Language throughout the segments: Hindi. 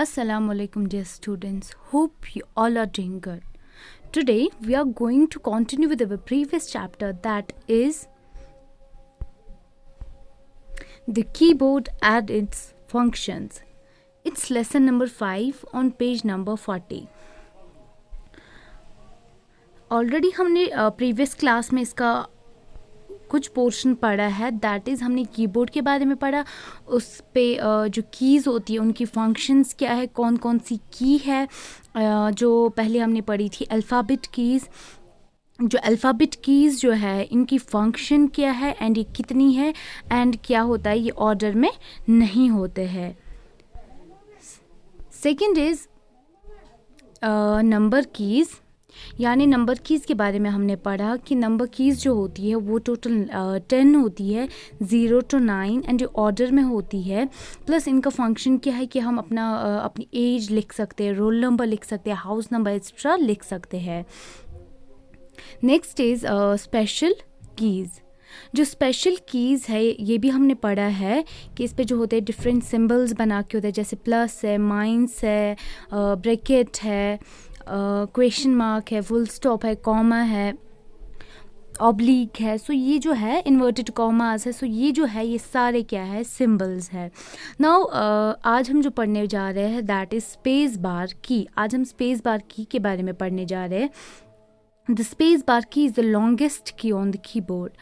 Assalamualaikum dear students, hope you all are doing good. Today we are going to continue with our previous chapter, that is the keyboard and its functions. It's lesson number 5 on page number 40. Already हमने प्रीवियस क्लास में इसका कुछ पोर्शन पढ़ा है, दैट इज़ हमने कीबोर्ड के बारे में पढ़ा. उस पे जो कीज़ होती है उनकी फंक्शंस क्या है, कौन कौन सी की है. जो पहले हमने पढ़ी थी अल्फ़ाबेट कीज़. जो अल्फ़ाबेट कीज़ जो है इनकी फंक्शन क्या है एंड ये कितनी है एंड क्या होता है, ये ऑर्डर में नहीं होते हैं. सेकंड इज़ नंबर कीज़, यानी नंबर कीज़ के बारे में हमने पढ़ा कि नंबर कीज़ जो होती है वो टोटल 10 होती है, 0 to 9, एंड जो ऑर्डर में होती है. प्लस इनका फंक्शन क्या है कि हम अपनी एज लिख सकते हैं, रोल नंबर लिख सकते हैं, हाउस नंबर एक्स्ट्रा लिख सकते हैं. Next is special keys. जो स्पेशल कीज़ है ये भी हमने पढ़ा है कि इस पे जो होते हैं डिफरेंट सिंबल्स बना के होते हैं, जैसे प्लस है, माइनस है, ब्रैकेट है, क्वेश्चन मार्क है, फुल स्टॉप है, कॉमा है, ऑब्लिक है. सो ये जो है इन्वर्टेड कॉमास है. सो ये जो है ये सारे क्या है, सिंबल्स है. नाउ आज हम जो पढ़ने जा रहे हैं दैट इज़ स्पेस बार की. आज हम स्पेस बार की के बारे में पढ़ने जा रहे हैं. The space bar key is the longest key on the keyboard.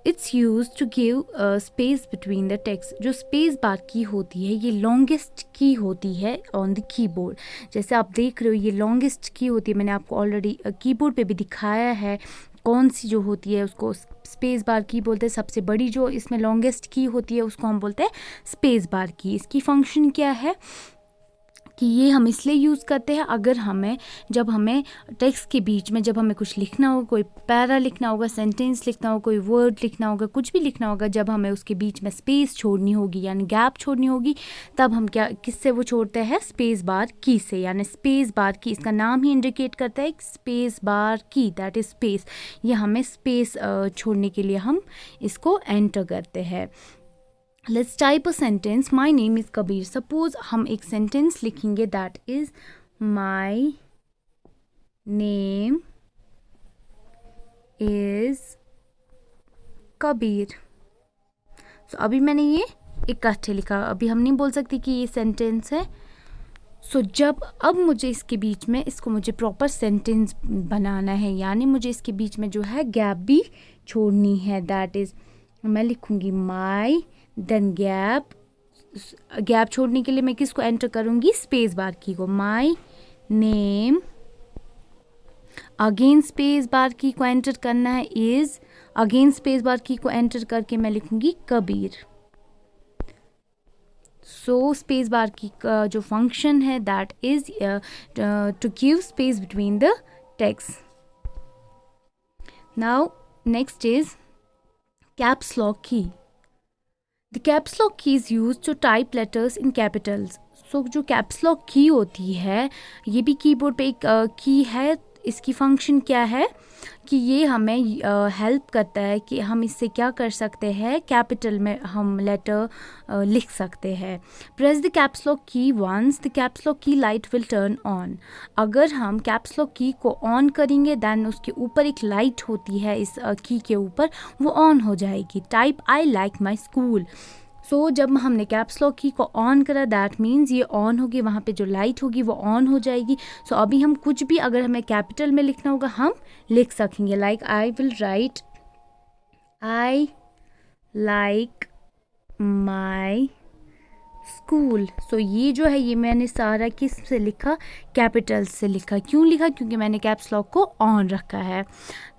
It's use to give space between the text. जो स्पेस बार की होती है ये लॉन्गेस्ट की होती है ऑन द कीबोर्ड. जैसे आप देख रहे हो ये लॉन्गेस्ट की होती है. मैंने आपको ऑलरेडी कीबोर्ड पे भी दिखाया है कौन सी जो होती है उसको स्पेस बार की बोलते हैं. सबसे बड़ी जो इसमें लॉन्गेस्ट की होती है उसको हम बोलते हैं स्पेस बार की. इसकी फंक्शन क्या है कि ये हम इसलिए यूज़ करते हैं जब हमें टेक्स्ट के बीच में जब हमें कुछ लिखना होगा, कोई पैरा लिखना होगा, सेंटेंस लिखना होगा, कोई वर्ड लिखना होगा, कुछ भी लिखना होगा, जब हमें उसके बीच में स्पेस छोड़नी होगी यानी गैप छोड़नी होगी, तब हम किससे वो छोड़ते हैं, स्पेस बार की से. यानी स्पेस बार की, इसका नाम ही इंडिकेट करता है स्पेस बार की, दैट इज़ स्पेस. ये हमें स्पेस छोड़ने के लिए हम इसको एंटर करते हैं. Let's type a sentence. My name is Kabir. Suppose हम एक sentence लिखेंगे that is my name is Kabir. So अभी मैंने ये इकट्ठे लिखा. अभी हम नहीं बोल सकते कि ये sentence है. सो अब मुझे इसके बीच में इसको मुझे प्रॉपर सेंटेंस बनाना है, यानी मुझे इसके बीच में जो है गैप भी छोड़नी है. दैट इज़ मैं लिखूँगी माई, देन गैप छोड़ने के लिए मैं किसको एंटर करूँगी, स्पेस बार की को. My name, again space bar की को एंटर करना है, इज़, अगेन स्पेस बार की को एंटर करके मैं लिखूँगी कबीर. सो स्पेस बार की का जो फंक्शन है that is to give space between the text. Now next is caps lock key. The caps lock key is used to type letters in capitals. So जो caps lock की होती है ये भी कीबोर्ड पे एक की है. इसकी फंक्शन क्या है कि ये हमें हेल्प करता है कि हम इससे क्या कर सकते हैं, कैपिटल में हम लेटर लिख सकते हैं. प्रेस द कैप्स लॉक की वंस, द कैप्स लॉक की लाइट विल टर्न ऑन. अगर हम कैप्स लॉक की को ऑन करेंगे दैन उसके ऊपर एक लाइट होती है इस की के ऊपर, वो ऑन हो जाएगी. Type I like my school. So जब हमने कैप्स लॉक की को ऑन करा दैट मीन्स ये ऑन होगी, वहाँ पे जो लाइट होगी वो ऑन हो जाएगी. सो अभी हम कुछ भी अगर हमें कैपिटल में लिखना होगा हम लिख सकेंगे. Like I will write I like my school. So ये जो है ये मैंने सारा किस से लिखा, कैपिटल से लिखा. क्यों लिखा, क्योंकि मैंने कैप्स लॉक को ऑन रखा है.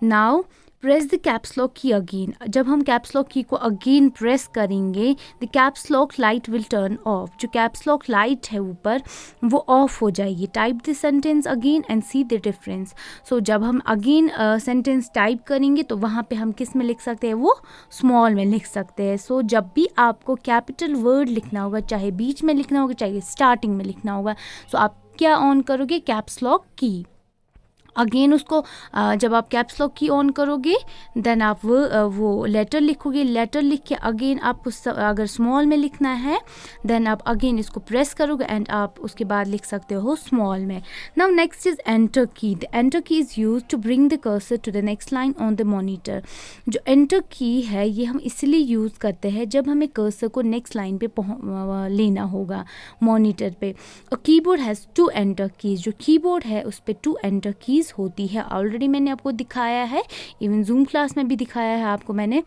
Now press the caps lock key again. जब हम कैप्स लॉक की को अगेन प्रेस करेंगे the caps lock light will turn off. जो कैप्स लॉक लाइट है ऊपर वो ऑफ हो जाएगी. Type the sentence again and see the difference. So जब हम अगेन सेंटेंस टाइप करेंगे तो वहाँ पे हम किस में लिख सकते हैं, वो स्मॉल में लिख सकते हैं. सो जब भी आपको कैपिटल वर्ड लिखना होगा, चाहे बीच में लिखना होगा चाहे स्टार्टिंग में लिखना होगा, सो आप क्या ऑन करोगे, कैप्स लॉक की. अगेन उसको जब आप कैप्स लॉक की ऑन करोगे देन आप वो लेटर लिखोगे, लेटर लिख के अगेन आप अगर स्मॉल में लिखना है देन आप अगेन इसको प्रेस करोगे एंड आप उसके बाद लिख सकते हो स्मॉल में. Now next is enter key. The enter key is use to bring the cursor to the next line on the monitor. जो एंटर की है ये हम इसलिए यूज़ करते हैं जब हमें कर्सर को नेक्स्ट लाइन पे लेना होगा मॉनिटर पे. और कीबोर्ड हैज़ 2 एंटर कीज. जो कीबोर्ड है उस पर 2 एंटर कीज होती है. ऑलरेडी मैंने आपको दिखाया है, इवन जूम क्लास में भी दिखाया है आपको मैंने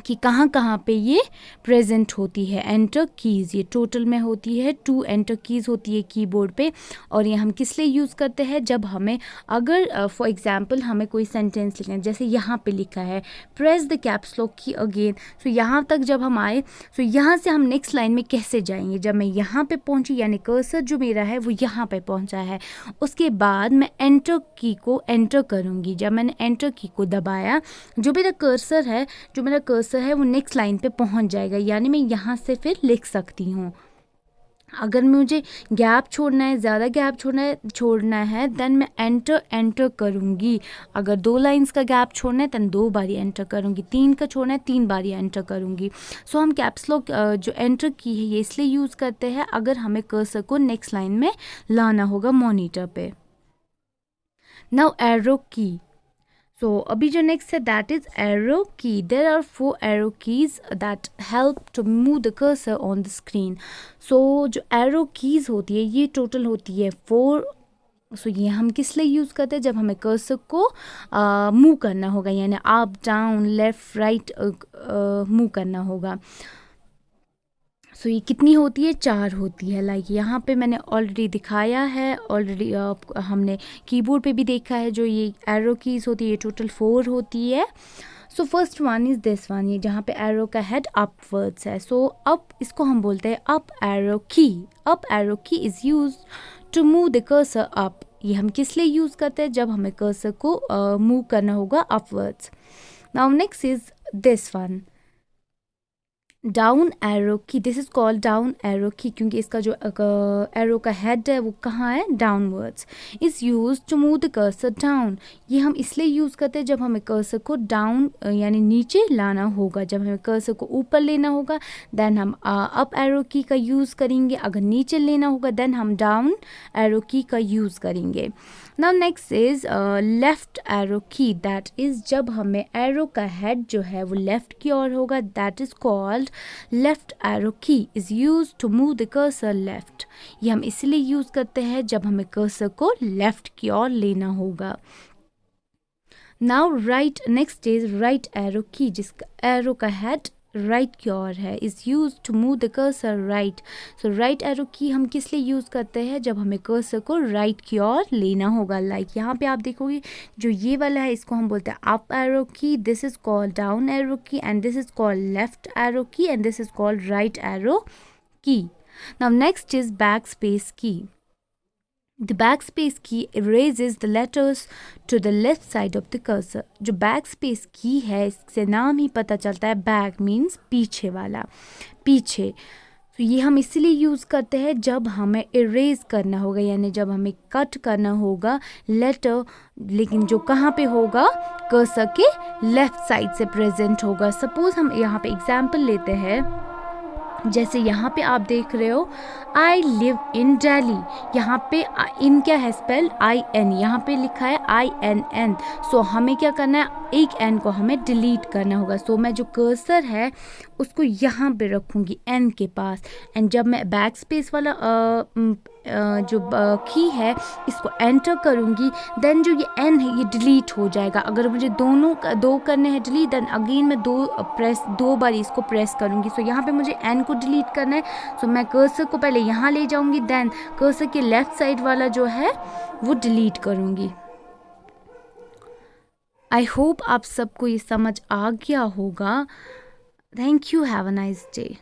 कि कहाँ कहाँ पे ये प्रेजेंट होती है एंटर कीज़. ये टोटल में होती है 2 एंटर कीज़ होती है कीबोर्ड पे. और ये हम किस लिए यूज़ करते हैं जब हमें अगर फॉर एग्जांपल हमें कोई सेंटेंस लिखना है, जैसे यहाँ पे लिखा है press the caps lock key again. सो यहाँ तक जब हम आए सो यहाँ से हम नेक्स्ट लाइन में कैसे जाएंगे. जब मैं यहाँ पे पहुँची यानी कर्सर जो मेरा है वो यहाँ पे पहुँचा है, उसके बाद मैं एंटर की को एंटर करूँगी. जब मैंने एंटर की को दबाया जो मेरा कर्सर है वो नेक्स्ट लाइन पे पहुंच जाएगा, यानी मैं यहाँ से फिर लिख सकती हूँ. अगर मुझे गैप छोड़ना है, ज़्यादा गैप छोड़ना है देन मैं एंटर करूँगी. अगर 2 लाइंस का गैप छोड़ना है देन 2 बारी एंटर करूँगी. 3 का छोड़ना है 3 बारी एंटर करूँगी. सो हम कैप्स लॉक जो एंटर की है ये इसलिए यूज़ करते हैं अगर हमें कर्सर को नेक्स्ट लाइन में लाना होगा मॉनिटर पे. नाउ एरो की. So अभी जो नेक्स्ट है that is arrow key. There are 4 arrow keys that help to move the cursor on the screen. So जो एरो कीज होती है ये टोटल होती है 4. सो ये हम किस लिए यूज़ करते हैं जब हमें कर्सर को मूव करना होगा, यानी up down left right move करना होगा. सो ये कितनी होती है 4 होती है. लाइक यहाँ पे मैंने ऑलरेडी दिखाया है, ऑलरेडी हमने कीबोर्ड पे भी देखा है. जो ये एरो कीज़ होती है ये टोटल 4 होती है. So first one is this one, ये जहाँ पे एरो का हेड अपवर्ड्स है. सो अप इसको हम बोलते हैं up arrow key. Up arrow key is use to move the cursor up. ये हम किस लिए यूज़ करते हैं जब हमें कर्सर को मूव करना होगा upwards. Now next is this one down arrow key. This is called down arrow key क्योंकि इसका जो एरो का हेड है वो कहाँ है downwards. Is use to move the cursor down. ये हम इसलिए यूज़ करते हैं जब हमें कर्सर को डाउन यानी नीचे लाना होगा. जब हमें कर्सर को ऊपर लेना होगा देन हम अप एरो की का यूज़ करेंगे. अगर नीचे लेना होगा देन हम डाउन एरो की का यूज़ करेंगे. Now next is left arrow की. दैट इज़ जब हमें एरो का हेड जो है वो लेफ़्ट की ओर होगा that is called left arrow key. Is use to move the cursor left. ये हम इसलिए यूज़ करते हैं जब हमें कर्सर को लेफ़्ट की ओर लेना होगा. Now right next is right arrow key जिसका एरो का हेड राइट की ओर है. Is use to move the cursor right. So right arrow key हम किस लिए यूज़ करते हैं जब हमें कर्सर को राइट की ओर लेना होगा. लाइक यहाँ पे आप देखोगे जो ये वाला है इसको हम बोलते हैं up arrow key. This is called down arrow key and this is called left arrow key and this is called right arrow key. Now next is back space key. The backspace key erases the letters to the left side of the cursor. जो backspace key है इससे नाम ही पता चलता है back means पीछे वाला, पीछे. तो ये हम इसीलिए यूज़ करते हैं जब हमें erase करना होगा यानी जब हमें कट करना होगा लेटर, लेकिन जो कहाँ पे होगा कर्सर के लेफ़्ट साइड से प्रेजेंट होगा. सपोज़ हम यहाँ पे एग्जाम्पल लेते हैं. जैसे यहाँ पे आप देख रहे हो आई लिव इन दिल्ली. यहाँ पे इन क्या है स्पेल IN. यहाँ पे लिखा है INN. सो हमें क्या करना है एक N को हमें डिलीट करना होगा. सो मैं जो कर्सर है उसको यहाँ पे रखूँगी N के पास एंड जब मैं बैक स्पेस वाला जो की है इसको एंटर करूँगी देन जो ये N है ये डिलीट हो जाएगा. अगर मुझे दो करने हैं डिलीट देन अगेन मैं दो बार इसको प्रेस करूँगी. सो यहाँ पे मुझे N को डिलीट करना है. सो मैं कर्सर को पहले यहाँ ले जाऊँगी देन कर्सर के लेफ़्ट साइड वाला जो है वो डिलीट करूँगी. आई होप आप सबको ये समझ आ गया होगा. Thank you. Have a nice day.